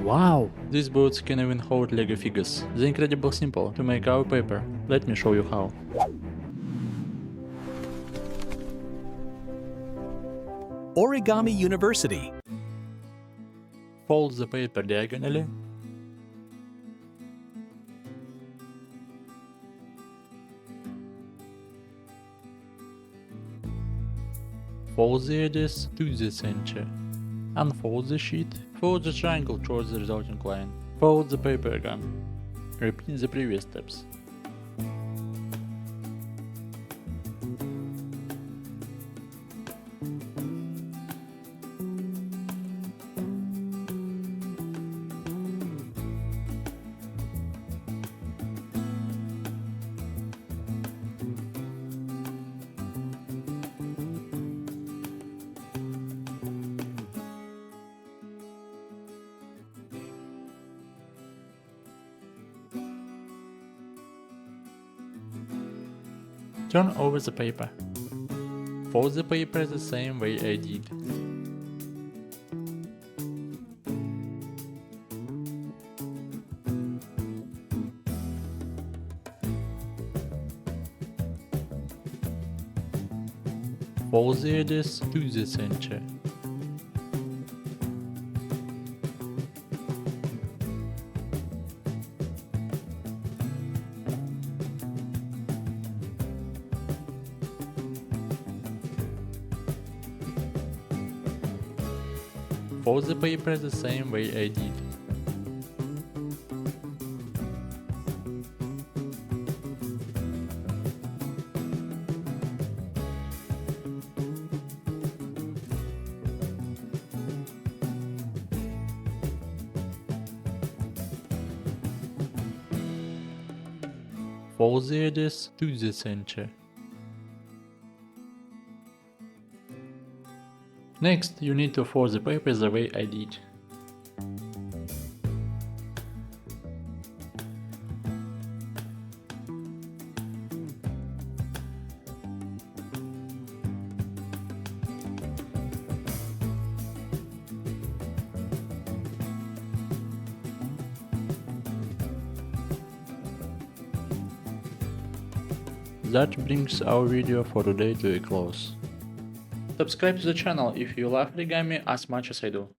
Wow! These boots can even hold Lego figures. They're incredibly simple to make our paper. Let me show you how. Origami University. Fold the paper diagonally. Fold the edges to the center. Unfold the sheet. Fold the triangle towards the resulting line. Fold the paper again. Repeat the previous steps. Turn over the paper. Fold the paper the same way I did. Fold the edges to the center. Fold the paper the same way I did. Fold the edges to the center. Next, you need to fold the paper the way I did. That brings our video for today to a close. Subscribe to the channel if you love origami as much as I do.